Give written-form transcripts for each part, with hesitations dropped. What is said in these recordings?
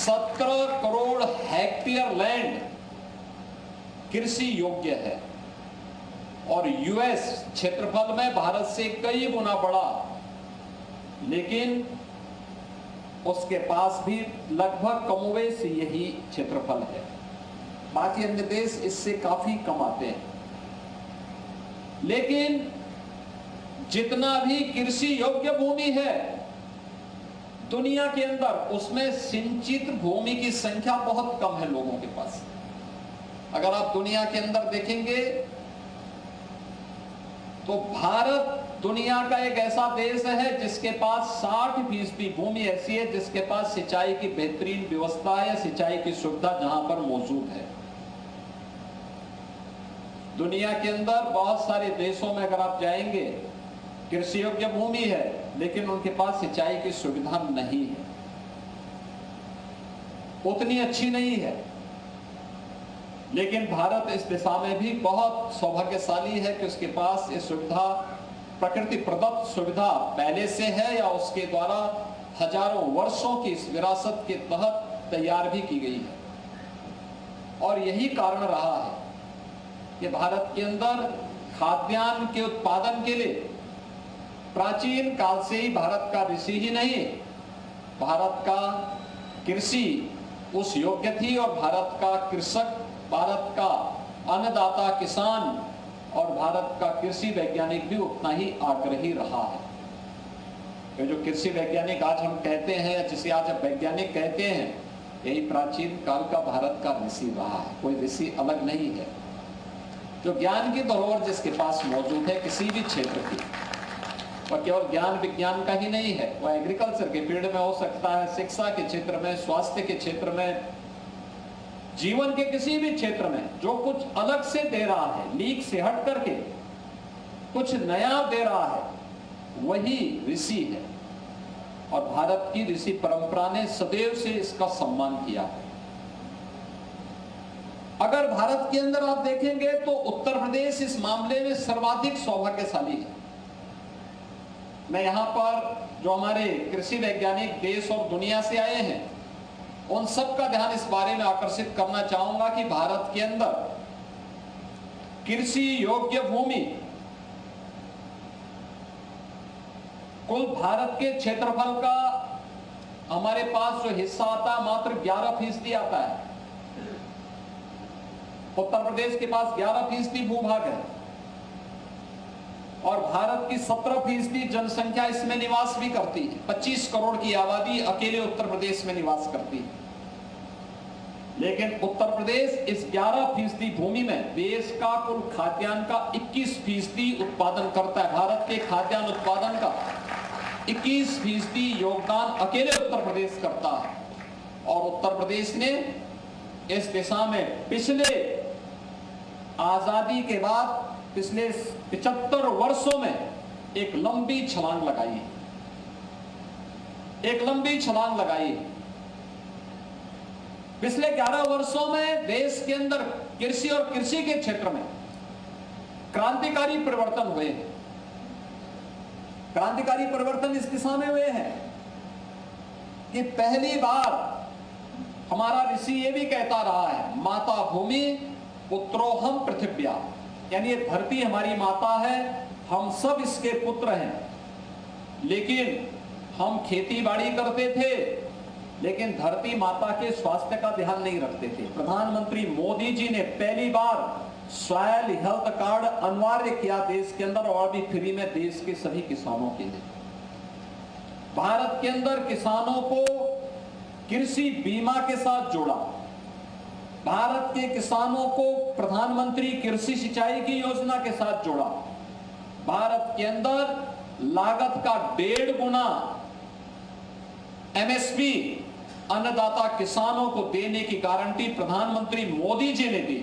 17 crore hectare land कृषि योग्य है और यूएस क्षेत्रफल में भारत से कई गुना बड़ा, लेकिन उसके पास भी लगभग कमोवेश यही क्षेत्रफल है। बाकी अन्य देश इससे काफी कम आते हैं। लेकिन जितना भी कृषि योग्य भूमि है दुनिया के अंदर, उसमें सिंचित भूमि की संख्या बहुत कम है लोगों के पास। अगर आप दुनिया के अंदर देखेंगे तो भारत दुनिया का एक ऐसा देश है जिसके पास 60% भूमि ऐसी है जिसके पास सिंचाई की बेहतरीन व्यवस्था है या सिंचाई की सुविधा जहां पर मौजूद है। दुनिया के अंदर बहुत सारे देशों में अगर आप जाएंगे, कृषि योग्य भूमि है लेकिन उनके पास सिंचाई की सुविधा नहीं है, उतनी अच्छी नहीं है। लेकिन भारत इस दिशा में भी बहुत सौभाग्यशाली है कि उसके पास ये सुविधा, प्रकृति प्रदत्त सुविधा पहले से है या उसके द्वारा हजारों वर्षों की इस विरासत के तहत तैयार भी की गई है। और यही कारण रहा है कि भारत के अंदर खाद्यान्न के उत्पादन के लिए प्राचीन काल से ही भारत का ऋषि ही नहीं, भारत का कृषि उस योग्य थी और भारत का कृषक, भारत का अन्नदाता किसान और भारत का कृषि वैज्ञानिक भी उतना ही आग्रही रहा है। ये जो कृषि वैज्ञानिक आज हम कहते हैं, जिसे आज हम वैज्ञानिक कहते हैं, यही प्राचीन काल का भारत का ऋषि रहा है, कोई ऋषि अलग नहीं है। जो ज्ञान की धरोहर जिसके पास मौजूद है किसी भी क्षेत्र की, और केवल ज्ञान विज्ञान का ही नहीं है, वो एग्रीकल्चर के फील्ड में हो सकता है, शिक्षा के क्षेत्र में, स्वास्थ्य के क्षेत्र में, जीवन के किसी भी क्षेत्र में जो कुछ अलग से दे रहा है, लीक से हट करके कुछ नया दे रहा है, वही ऋषि है। और भारत की ऋषि परंपरा ने सदैव से इसका सम्मान किया है। अगर भारत के अंदर आप देखेंगे तो उत्तर प्रदेश इस मामले में सर्वाधिक सौभाग्यशाली है। मैं यहां पर जो हमारे कृषि वैज्ञानिक देश और दुनिया से आए हैं उन सब का ध्यान इस बारे में आकर्षित करना चाहूंगा कि भारत के अंदर कृषि योग्य भूमि कुल भारत के क्षेत्रफल का हमारे पास जो हिस्सा आता है मात्र 11% आता है। उत्तर प्रदेश के पास 11% भूभाग है और भारत की 17% जनसंख्या इसमें निवास भी करती है। 25 करोड़ की आबादी अकेले उत्तर प्रदेश में निवास करती है। लेकिन उत्तर प्रदेश इस 11% भूमि में देश का कुल खाद्यान्न का 21% उत्पादन करता है। भारत के खाद्यान्न उत्पादन का 21% योगदान अकेले उत्तर प्रदेश करता है। और उत्तर प्रदेश ने इस दिशा में पिछले आजादी के बाद पिछले 75 वर्षों में एक लंबी छलांग लगाई, एक लंबी छलांग लगाई। पिछले 11 वर्षों में देश के अंदर कृषि और कृषि के क्षेत्र में क्रांतिकारी परिवर्तन हुए हैं। क्रांतिकारी परिवर्तन इस दिशा में हुए हैं कि पहली बार हमारा ऋषि ये भी कहता रहा है, माता भूमि पुत्रोहम पृथिव्या, यानी ये धरती हमारी माता है, हम सब इसके पुत्र हैं। लेकिन हम खेती बाड़ी करते थे लेकिन धरती माता के स्वास्थ्य का ध्यान नहीं रखते थे। प्रधानमंत्री मोदी जी ने पहली बार सॉइल हेल्थ कार्ड अनिवार्य किया देश के अंदर और भी फ्री में देश के सभी किसानों के लिए। भारत के अंदर किसानों को कृषि बीमा के साथ जोड़ा। भारत के किसानों को प्रधानमंत्री कृषि सिंचाई की योजना के साथ जोड़ा। भारत के अंदर लागत का 1.5 गुना एमएसपी अन्नदाता किसानों को देने की गारंटी प्रधानमंत्री मोदी जी ने दी।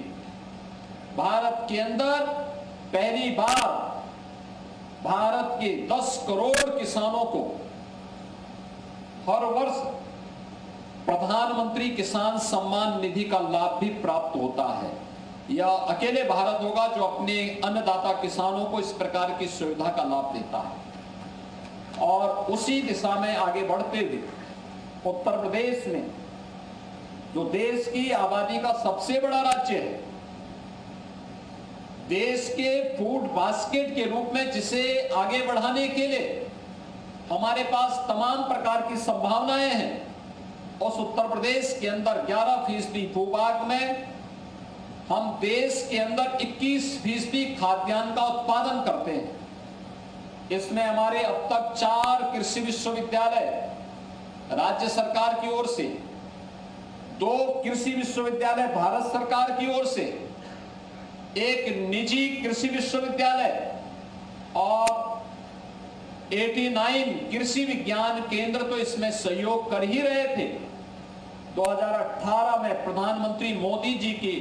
भारत के अंदर पहली बार भारत के 10 करोड़ किसानों को हर वर्ष प्रधानमंत्री किसान सम्मान निधि का लाभ भी प्राप्त होता है। यह अकेले भारत होगा जो अपने अन्नदाता किसानों को इस प्रकार की सुविधा का लाभ देता है। और उसी दिशा में आगे बढ़ते हुए उत्तर प्रदेश ने जो देश की आबादी का सबसे बड़ा राज्य है, देश के फूड बास्केट के रूप में जिसे आगे बढ़ाने के लिए हमारे पास तमाम प्रकार की संभावनाएं हैं, उस उत्तर प्रदेश के अंदर 11% भूभाग में हम देश के अंदर 21% खाद्यान्न का उत्पादन करते हैं। इसमें हमारे अब तक 4 कृषि विश्वविद्यालय राज्य सरकार की ओर से, 2 कृषि विश्वविद्यालय भारत सरकार की ओर से, 1 निजी कृषि विश्वविद्यालय और 89 कृषि विज्ञान केंद्र तो इसमें सहयोग कर ही रहे थे। 2018 में प्रधानमंत्री मोदी जी की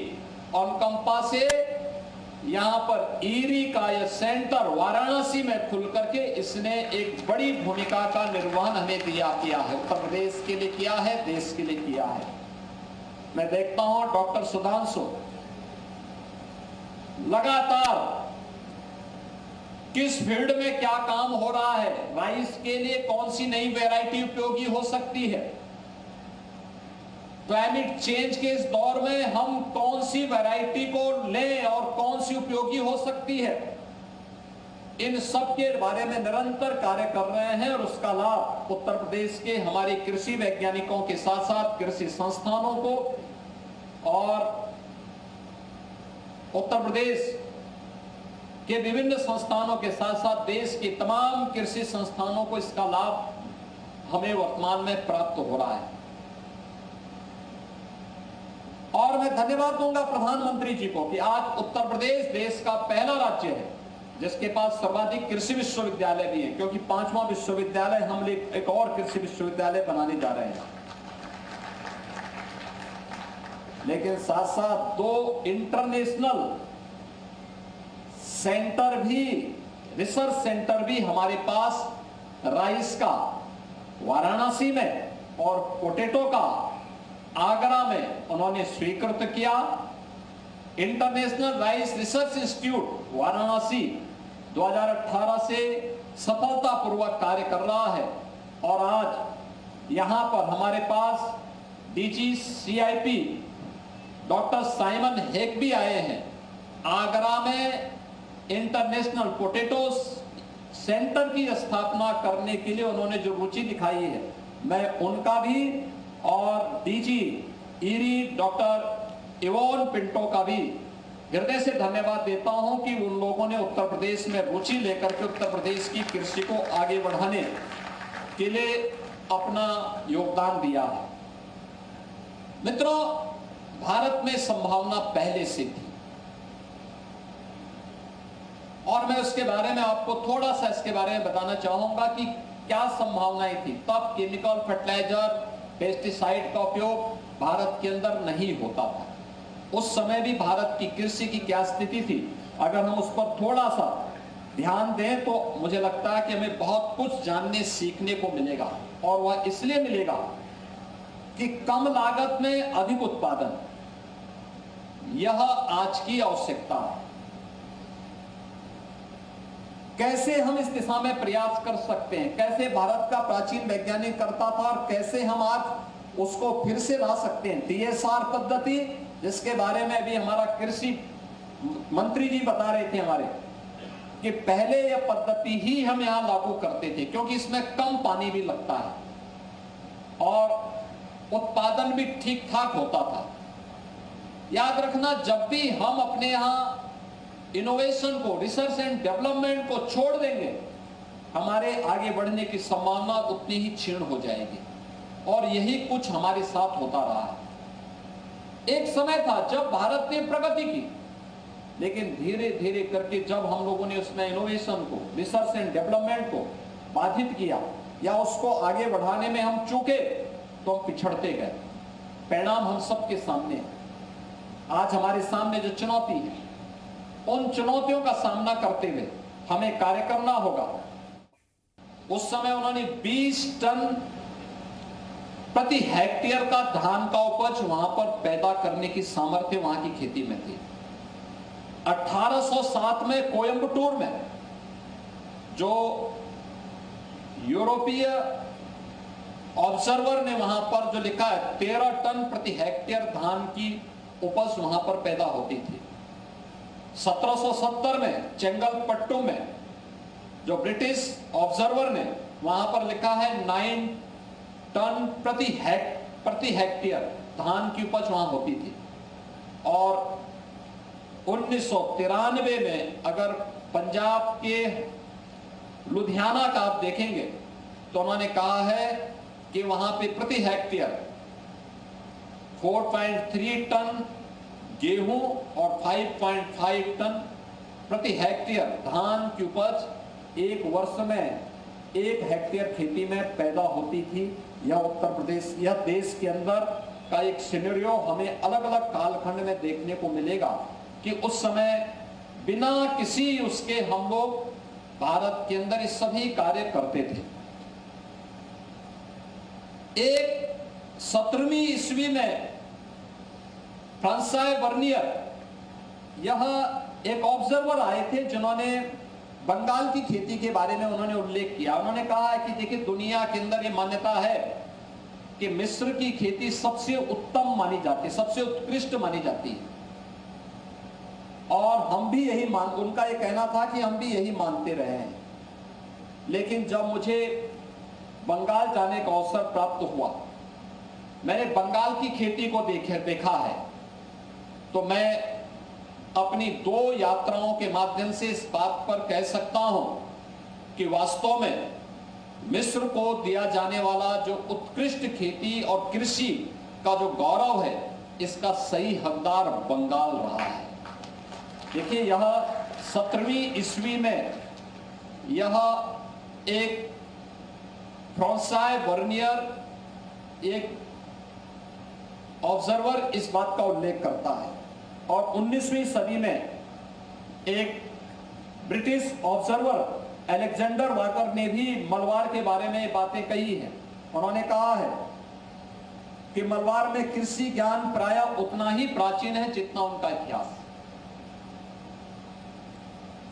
अनुकंपा से यहां पर ईरी का यह सेंटर वाराणसी में खुल करके इसने एक बड़ी भूमिका का निर्वहन हमें किया है, उत्तर प्रदेश के लिए किया है, देश के लिए किया है। मैं देखता हूं डॉक्टर सुधांशु लगातार किस फील्ड में क्या काम हो रहा है, राइस के लिए कौन सी नई वैरायटी उपयोगी हो सकती है, क्लाइमेट चेंज के इस दौर में हम कौन सी वैरायटी को लें और कौन सी उपयोगी हो सकती है, इन सब के बारे में निरंतर कार्य कर रहे हैं। और उसका लाभ उत्तर प्रदेश के हमारे कृषि वैज्ञानिकों के साथ साथ कृषि संस्थानों को और उत्तर प्रदेश के विभिन्न संस्थानों के साथ साथ देश के तमाम कृषि संस्थानों को इसका लाभ हमें वर्तमान में प्राप्त हो रहा है। और मैं धन्यवाद दूंगा प्रधानमंत्री जी को कि आज उत्तर प्रदेश देश का पहला राज्य है जिसके पास सर्वाधिक कृषि विश्वविद्यालय भी है, क्योंकि 5वां विश्वविद्यालय हम एक और कृषि विश्वविद्यालय बनाने जा रहे हैं। लेकिन साथ साथ 2 इंटरनेशनल सेंटर भी, रिसर्च सेंटर भी हमारे पास राइस का वाराणसी में और पोटैटो का आगरा में उन्होंने स्वीकृत किया। International rice research institute Varanasi 2018 से सफलतापूर्वक कार्य कर रहा है और आज यहां पर हमारे पास DGCIP डॉक्टर साइमन हेक भी आए हैं। आगरा में इंटरनेशनल पोटैटो सेंटर की स्थापना करने के लिए उन्होंने जो रुचि दिखाई है, मैं उनका भी और DG eerie doctor Yvonne Pinto का भी हृदय से धन्यवाद देता हूं कि उन लोगों ने उत्तर प्रदेश में रुचि लेकर के उत्तर प्रदेश की कृषि को आगे बढ़ाने के लिए अपना योगदान दिया है। मित्रों, भारत में संभावना पहले से थी और मैं उसके बारे में आपको थोड़ा सा इसके बारे में बताना चाहूंगा कि क्या संभावनाएं थी। तब केमिकल फर्टिलाइजर, पेस्टिसाइड का उपयोग भारत के अंदर नहीं होता था। उस समय भी भारत की कृषि की क्या स्थिति थी, अगर हम उस पर थोड़ा सा ध्यान दें तो मुझे लगता है कि हमें बहुत कुछ जानने सीखने को मिलेगा। और वह इसलिए मिलेगा कि कम लागत में अधिक उत्पादन, यह आज की आवश्यकता है। कैसे हम इस दिशा में प्रयास कर सकते हैं, कैसे भारत का प्राचीन वैज्ञानिक करता था और कैसे हम आज उसको फिर से ला सकते हैं। TSR पद्धति, जिसके बारे में भी हमारा कृषि मंत्री जी बता रहे थे हमारे, कि पहले यह पद्धति ही हम यहां लागू करते थे क्योंकि इसमें कम पानी भी लगता है और उत्पादन भी ठीक ठाक होता था। याद रखना, जब भी हम अपने यहां इनोवेशन को, रिसर्च एंड डेवलपमेंट को छोड़ देंगे, हमारे आगे बढ़ने की संभावना उतनी ही क्षीण हो जाएगी। और यही कुछ हमारे साथ होता रहा है। एक समय था जब भारत ने प्रगति की, लेकिन धीरे धीरे करके जब हम लोगों ने उसमें इनोवेशन को, रिसर्च एंड डेवलपमेंट को बाधित किया या उसको आगे बढ़ाने में हम चूके, तो हम पिछड़ते गए। परिणाम हम सबके सामने है। आज हमारे सामने जो चुनौती है, उन चुनौतियों का सामना करते हुए हमें कार्य करना होगा। उस समय उन्होंने 20 टन प्रति हेक्टेयर का धान का उपज वहां पर पैदा करने की सामर्थ्य वहां की खेती में थी। 1807 में कोयंबटूर में जो यूरोपीय ऑब्जर्वर ने वहां पर जो लिखा है 13 टन प्रति हेक्टेयर धान की उपज वहां पर पैदा होती थी। 1770 में चेंगलपट्टू में जो ब्रिटिश ऑब्जर्वर ने वहां पर लिखा है 9 टन प्रति हेक्टेयर धान की उपज वहां होती थी। और 1993 में अगर पंजाब के लुधियाना का आप देखेंगे तो उन्होंने कहा है कि वहां पे प्रति हेक्टेयर 4.3 टन गेहूं और 5.5 टन प्रति हेक्टेयर धान की उपज एक वर्ष में 1 हेक्टेयर खेती में पैदा होती थी। यह उत्तर प्रदेश, यह देश के अंदर का एक सिनेरियो हमें अलग अलग कालखंड में देखने को मिलेगा कि उस समय बिना किसी उसके हम लोग भारत के अंदर इस सभी कार्य करते थे। एक 17वीं ईस्वी में फ्रांसाई वर्नियर, यह एक ऑब्जर्वर आए थे जिन्होंने बंगाल की खेती के बारे में उन्होंने उल्लेख किया। उन्होंने कहा है कि देखिए दुनिया के अंदर ये मान्यता है कि मिस्र की खेती सबसे उत्तम मानी जाती है, सबसे उत्कृष्ट मानी जाती है। और हम भी यही उनका ये कहना था कि हम भी यही मानते रहे हैं। लेकिन जब मुझे बंगाल जाने का अवसर प्राप्त हुआ, मैंने बंगाल की खेती को देखा है, तो मैं अपनी 2 यात्राओं के माध्यम से इस बात पर कह सकता हूं कि वास्तव में मिस्र को दिया जाने वाला जो उत्कृष्ट खेती और कृषि का जो गौरव है, इसका सही हकदार बंगाल रहा है। देखिए यह 17वीं ईस्वी में यह एक फ्रांसाई वर्नियर एक ऑब्जर्वर इस बात का उल्लेख करता है। और 19वीं सदी में एक ब्रिटिश ऑब्जर्वर अलेक्जेंडर वाकर ने भी मलबार के बारे में ये बातें कही हैं। उन्होंने कहा है कि मलबार में कृषि ज्ञान प्रायः उतना ही प्राचीन है जितना उनका इतिहास।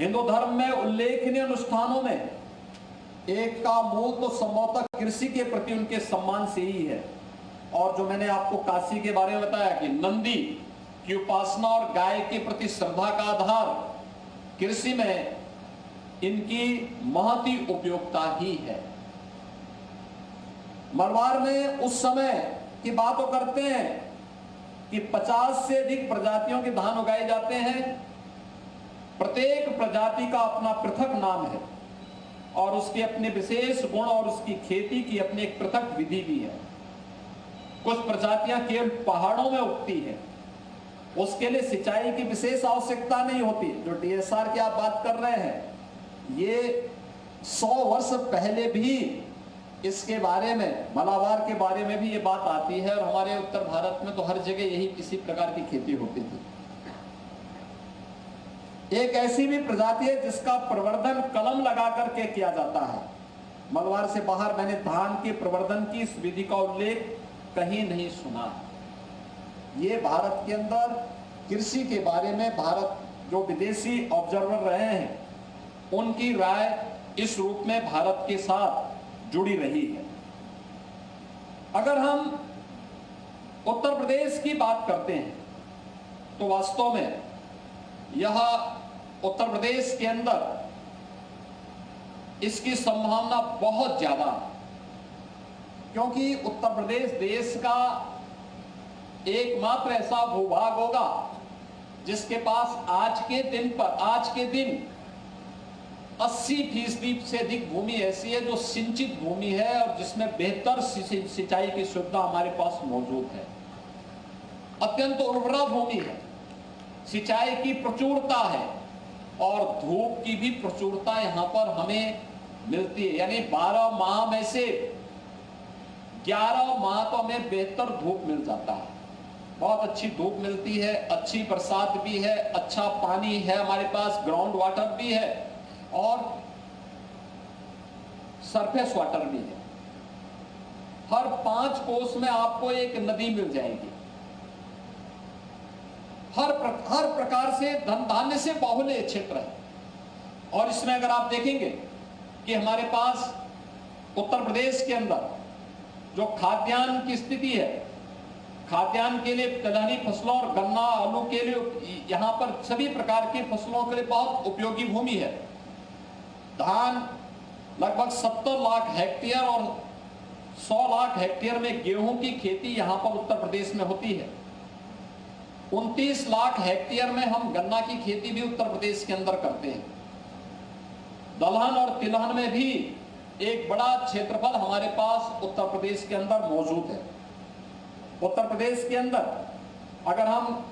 हिंदू धर्म में उल्लेखनीय अनुष्ठानों में एक का मूल तो संभवतः कृषि के प्रति उनके सम्मान से ही है। और जो मैंने आपको काशी के बारे में बताया कि नंदी की उपासना और गाय के प्रति श्रद्धा का आधार कृषि में इनकी महती उपयोगिता ही है। मलबार में उस समय की बात तो करते हैं कि 50 से अधिक प्रजातियों के धान उगाए जाते हैं। प्रत्येक प्रजाति का अपना पृथक नाम है और उसके अपने विशेष गुण और उसकी खेती की अपनी एक पृथक विधि भी है। कुछ प्रजातियां केवल पहाड़ों में उगती है, उसके लिए सिंचाई की विशेष आवश्यकता नहीं होती। जो DSR की आप बात कर रहे हैं, ये 100 वर्ष पहले भी इसके बारे में, मलाबार के बारे में भी ये बात आती है। और हमारे उत्तर भारत में तो हर जगह यही इसी प्रकार की खेती होती थी। एक ऐसी भी प्रजाति है जिसका प्रवर्धन कलम लगा करके किया जाता है। मलबार से बाहर मैंने धान के प्रवर्धन की इस विधि का उल्लेख कहीं नहीं सुना। ये भारत के अंदर कृषि के बारे में भारत जो विदेशी ऑब्जर्वर रहे हैं, उनकी राय इस रूप में भारत के साथ जुड़ी रही है। अगर हम उत्तर प्रदेश की बात करते हैं तो वास्तव में यह उत्तर प्रदेश के अंदर इसकी संभावना बहुत ज्यादा है, क्योंकि उत्तर प्रदेश देश का एकमात्र ऐसा भूभाग होगा जिसके पास आज के दिन 80% से अधिक भूमि ऐसी है जो सिंचित भूमि है और जिसमें बेहतर सिंचाई की सुविधा हमारे पास मौजूद है। अत्यंत उर्वरा भूमि है, सिंचाई की प्रचुरता है और धूप की भी प्रचुरता यहाँ पर हमें मिलती है। यानी 12 माह में से 11 माह तो हमें बेहतर धूप मिल जाता है। बहुत अच्छी धूप मिलती है, अच्छी बरसात भी है, अच्छा पानी है, हमारे पास ग्राउंड वाटर भी है और सरफेस वाटर भी है। हर 5 कोस में आपको एक नदी मिल जाएगी। हर प्रकार से धान्य से बाहुल्य क्षेत्र है। और इसमें अगर आप देखेंगे कि हमारे पास उत्तर प्रदेश के अंदर जो खाद्यान्न की स्थिति है, खाद्यान्न के लिए तिलहनी फसलों और गन्ना आलू के लिए यहाँ पर सभी प्रकार की फसलों के लिए बहुत उपयोगी भूमि है। धान लगभग 70 लाख हेक्टेयर और 100 लाख हेक्टेयर में गेहूं की खेती यहाँ पर उत्तर प्रदेश में होती है। 29 लाख हेक्टेयर में हम गन्ना की खेती भी उत्तर प्रदेश के अंदर करते हैं। दलहन और तिलहन में भी एक बड़ा क्षेत्रफल हमारे पास उत्तर प्रदेश के अंदर मौजूद है। उत्तर प्रदेश के अंदर अगर हम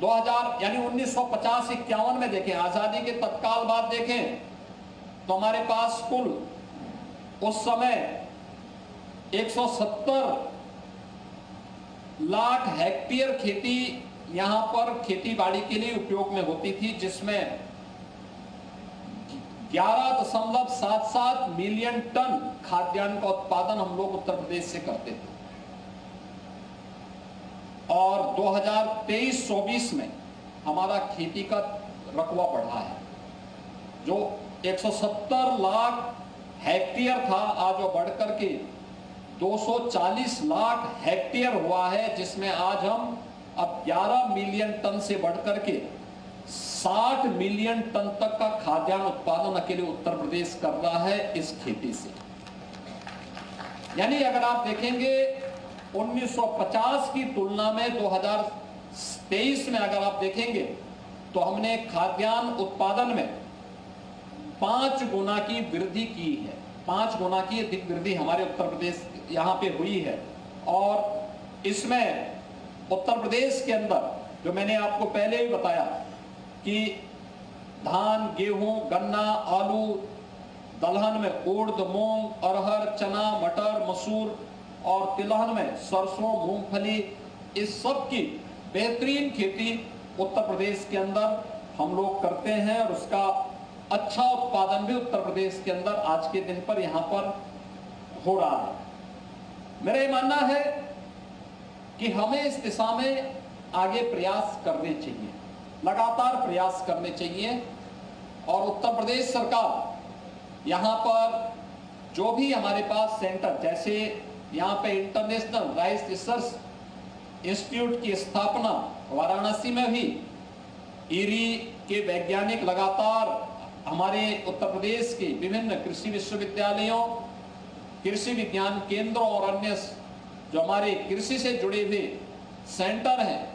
2000 यानी 1950-51 में देखें, आजादी के तत्काल बाद देखें, तो हमारे पास कुल उस समय 170 लाख हेक्टेयर खेती यहां पर खेती बाड़ी के लिए उपयोग में होती थी, जिसमें 11.77 मिलियन टन खाद्यान्न का उत्पादन हम लोग उत्तर प्रदेश से करते थे। और 2023-24 में हमारा खेती का रकबा बढ़ा है, जो 170 लाख हेक्टेयर था, आज वो बढ़कर के 240 लाख हेक्टेयर हुआ है, जिसमें आज हम अब 11 मिलियन टन से बढ़कर के 60 मिलियन टन तक का खाद्यान्न उत्पादन अकेले उत्तर प्रदेश कर रहा है इस खेती से। यानी अगर आप देखेंगे 1950 की तुलना में 2023 में अगर आप देखेंगे तो हमने खाद्यान्न उत्पादन में 5 गुना की वृद्धि की है। 5 गुना की अधिक वृद्धि हमारे उत्तर प्रदेश यहाँ पे हुई है। और इसमें उत्तर प्रदेश के अंदर जो मैंने आपको पहले ही बताया कि धान, गेहूं, गन्ना, आलू, दलहन में उड़द, मूंग, अरहर, चना, मटर, मसूर और तिलहन में सरसों, मूंगफली, इस सब की बेहतरीन खेती उत्तर प्रदेश के अंदर हम लोग करते हैं और उसका अच्छा उत्पादन भी उत्तर प्रदेश के अंदर आज के दिन पर यहाँ पर हो रहा है। मेरा ये मानना है कि हमें इस दिशा में आगे प्रयास करने चाहिए, लगातार प्रयास करने चाहिए। और उत्तर प्रदेश सरकार यहाँ पर जो भी हमारे पास सेंटर, जैसे यहाँ पे इंटरनेशनल राइस रिसर्च इंस्टीट्यूट की स्थापना वाराणसी में भी, ईरी के वैज्ञानिक लगातार हमारे उत्तर प्रदेश के विभिन्न कृषि विश्वविद्यालयों, कृषि विज्ञान केंद्रों और अन्य जो हमारे कृषि से जुड़े हुए सेंटर हैं,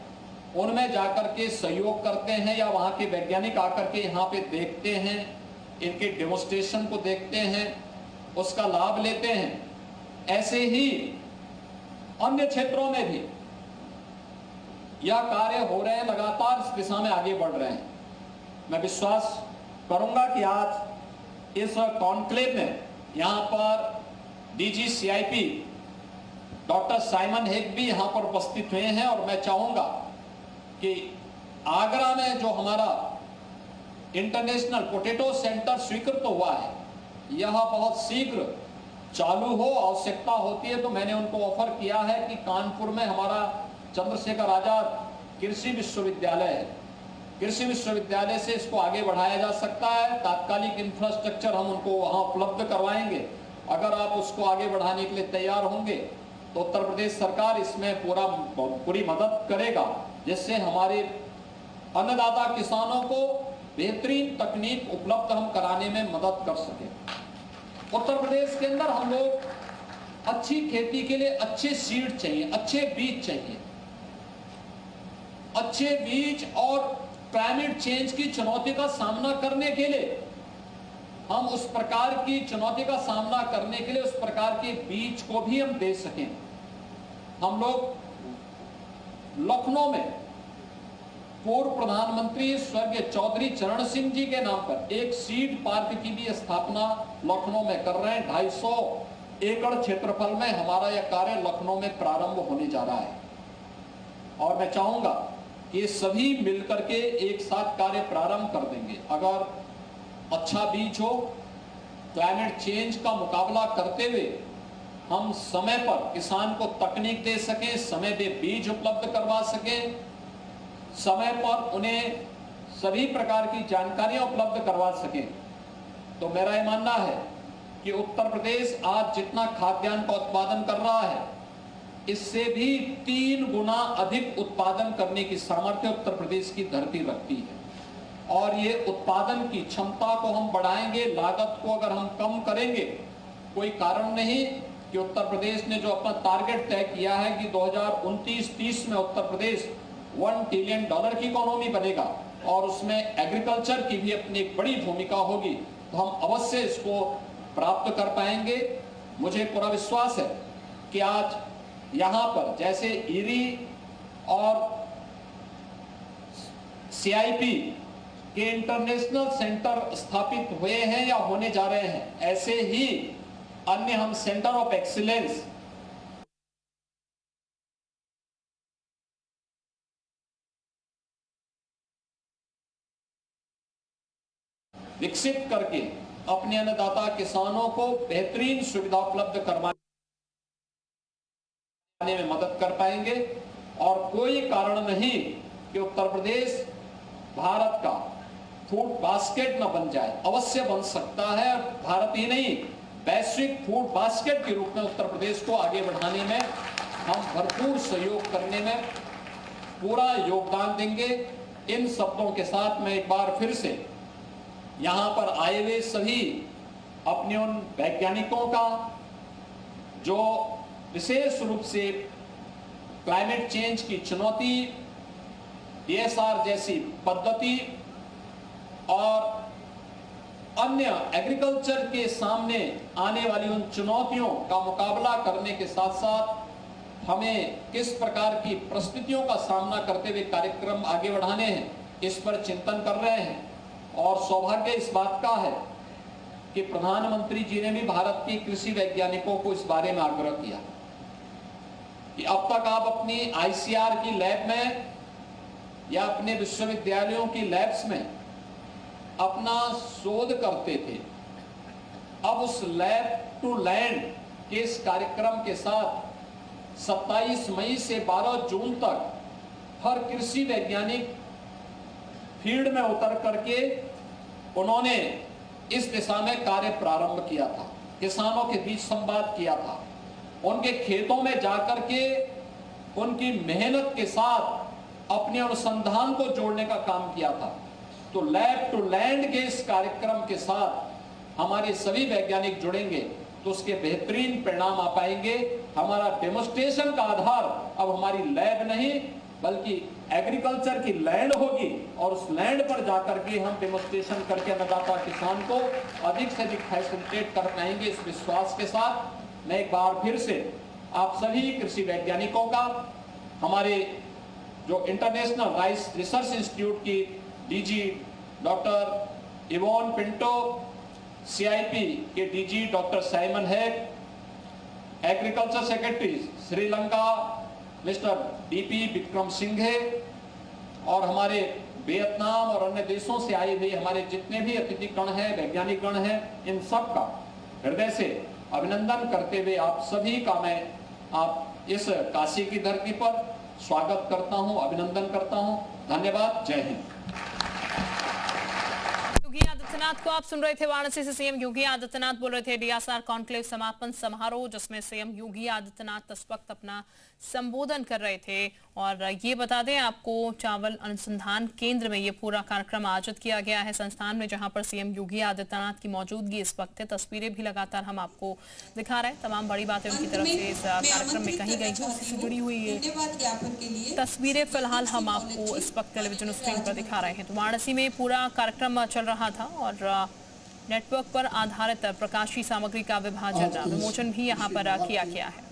उनमें जाकर के सहयोग करते हैं, या वहाँ के वैज्ञानिक आकर के यहाँ पे देखते हैं, इनके डेमोन्स्ट्रेशन को देखते हैं, उसका लाभ लेते हैं। ऐसे ही अन्य क्षेत्रों में भी यह कार्य हो रहे हैं, लगातार इस दिशा में आगे बढ़ रहे हैं। मैं विश्वास करूंगा कि आज इस कॉन्क्लेव में यहाँ पर DGCIP डॉक्टर साइमन हेग भी यहाँ पर उपस्थित हुए हैं, और मैं चाहूंगा कि आगरा में जो हमारा इंटरनेशनल पोटैटो सेंटर स्वीकृत हुआ है, यह बहुत शीघ्र चालू हो। आवश्यकता होती है तो मैंने उनको ऑफर किया है कि कानपुर में हमारा चंद्रशेखर आजाद कृषि विश्वविद्यालय है, कृषि विश्वविद्यालय से इसको आगे बढ़ाया जा सकता है। तात्कालिक इंफ्रास्ट्रक्चर हम उनको वहाँ उपलब्ध करवाएंगे। अगर आप उसको आगे बढ़ाने के लिए तैयार होंगे तो उत्तर प्रदेश सरकार इसमें पूरी मदद करेगा, जिससे हमारे अन्नदाता किसानों को बेहतरीन तकनीक उपलब्ध हम कराने में मदद कर सके। उत्तर प्रदेश के अंदर हम लोग अच्छी खेती के लिए अच्छे सीड चाहिए, अच्छे बीज चाहिए। अच्छे बीज और क्लाइमेट चेंज की चुनौती का सामना करने के लिए, हम उस प्रकार की चुनौती का सामना करने के लिए उस प्रकार के बीज को भी हम दे सकें। हम लोग लखनऊ में पूर्व प्रधानमंत्री स्वर्गीय चौधरी चरण सिंह जी के नाम पर एक सीड पार्क की भी स्थापना लखनऊ में कर रहे हैं। 250 एकड़ क्षेत्रफल में हमारा यह कार्य लखनऊ में प्रारंभ होने जा रहा है, और मैं चाहूंगा कि ये सभी मिलकर के एक साथ कार्य प्रारंभ कर देंगे। अगर अच्छा बीज हो, क्लाइमेट चेंज का मुकाबला करते हुए हम समय पर किसान को तकनीक दे सकें, समय पे बीज उपलब्ध करवा सकें, समय पर उन्हें सभी प्रकार की जानकारियां उपलब्ध करवा सकें, तो मेरा ये मानना है कि उत्तर प्रदेश आज जितना खाद्यान्न का उत्पादन कर रहा है, इससे भी 3 गुना अधिक उत्पादन करने की सामर्थ्य उत्तर प्रदेश की धरती रखती है। और ये उत्पादन की क्षमता को हम बढ़ाएंगे, लागत को अगर हम कम करेंगे, कोई कारण नहीं कि उत्तर प्रदेश ने जो अपना टारगेट तय किया है कि 2029-30 में उत्तर प्रदेश $1 ट्रिलियन की इकोनॉमी बनेगा और उसमें एग्रीकल्चर की भी अपनी एक बड़ी भूमिका होगी, तो हम अवश्य इसको प्राप्त कर पाएंगे। मुझे पूरा विश्वास है कि आज यहाँ पर जैसे ईरी और CIP के इंटरनेशनल सेंटर स्थापित हुए हैं या होने जा रहे हैं, ऐसे ही अन्य हम सेंटर ऑफ एक्सीलेंस विकसित करके अपने अन्नदाता किसानों को बेहतरीन सुविधा उपलब्ध करवाने में मदद कर पाएंगे। और कोई कारण नहीं कि उत्तर प्रदेश भारत का फूड बास्केट न बन जाए, अवश्य बन सकता है। भारत ही नहीं, वैश्विक फूड बास्केट के रूप में उत्तर प्रदेश को आगे बढ़ाने में हम भरपूर सहयोग करने में पूरा योगदान देंगे। इन शब्दों के साथ मैं एक बार फिर से यहाँ पर आए हुए सभी अपने उन वैज्ञानिकों का जो विशेष रूप से क्लाइमेट चेंज की चुनौती, DSR जैसी पद्धति और अन्य एग्रीकल्चर के सामने आने वाली उन चुनौतियों का मुकाबला करने के साथ साथ हमें किस प्रकार की परिस्थितियों का सामना करते हुए कार्यक्रम आगे बढ़ाने हैं, इस पर चिंतन कर रहे हैं। और सौभाग्य इस बात का है कि प्रधानमंत्री जी ने भी भारत के कृषि वैज्ञानिकों को इस बारे में आग्रह किया कि अब तक आप अपनी ICR की लैब में या अपने विश्वविद्यालयों की लैब्स में अपना शोध करते थे, अब उस लैब टू लैंड के इस कार्यक्रम के साथ 27 मई से 12 जून तक हर कृषि वैज्ञानिक फील्ड में उतर करके उन्होंने इस दिशा में कार्य प्रारंभ किया था, किसानों के बीच संवाद किया था, उनके खेतों में जाकर के उनकी मेहनत के साथ अपने अनुसंधान को जोड़ने का काम किया था। तो लैब टू लैंड के इस कार्यक्रम के साथ हमारे सभी वैज्ञानिक जुड़ेंगे तो उसके बेहतरीन परिणाम आ पाएंगे। हमारा डेमोन्स्ट्रेशन का आधार अब हमारी लैब नहीं बल्कि एग्रीकल्चर की लैंड होगी और उस लैंड पर जाकर के हम डेमोन्स्ट्रेशन करके अन्नदाता किसान को अधिक से अधिक फैसिलिटेट कर पाएंगे। इस विश्वास के साथ मैं एक बार फिर से आप सभी कृषि वैज्ञानिकों का, हमारे जो इंटरनेशनल राइस रिसर्च इंस्टीट्यूट की DG doctor Yvonne Pinto, CIP के DG doctor Simon Heck, agriculture secretary Sri Lanka mister DP Wickramasinghe और हमारे वियतनाम और अन्य देशों से आए हुए हमारे जितने भी अतिथिगण हैं, वैज्ञानिक गण हैं, इन सब का हृदय से अभिनंदन करते हुए आप सभी का मैं आप इस काशी की धरती पर स्वागत करता हूं, अभिनंदन करता हूं। धन्यवाद। जय हिंद। योगी आदित्यनाथ को आप सुन रहे थे। वाराणसी से सीएम योगी आदित्यनाथ बोल रहे थे। DSR कॉन्क्लेव समापन समारोह जिसमें सीएम योगी आदित्यनाथ इस वक्त अपना संबोधन कर रहे थे। और ये बता दें आपको, चावल अनुसंधान केंद्र में ये पूरा कार्यक्रम आयोजित किया गया है संस्थान में, जहां पर सीएम योगी आदित्यनाथ की मौजूदगी इस वक्त है। तस्वीरें भी लगातार हम आपको दिखा रहे हैं, तमाम बड़ी बातें उनकी तरफ से इस कार्यक्रम में कही गई हैं, उससे जुड़ी हुई है तस्वीरें फिलहाल हम आपको इस वक्त टेलीविजन स्क्रीन पर दिखा रहे हैं। तो वाराणसी में पूरा कार्यक्रम चल रहा था और नेटवर्क पर आधारित प्रकाशी सामग्री का विभाजन विमोचन भी यहाँ पर किया गया है।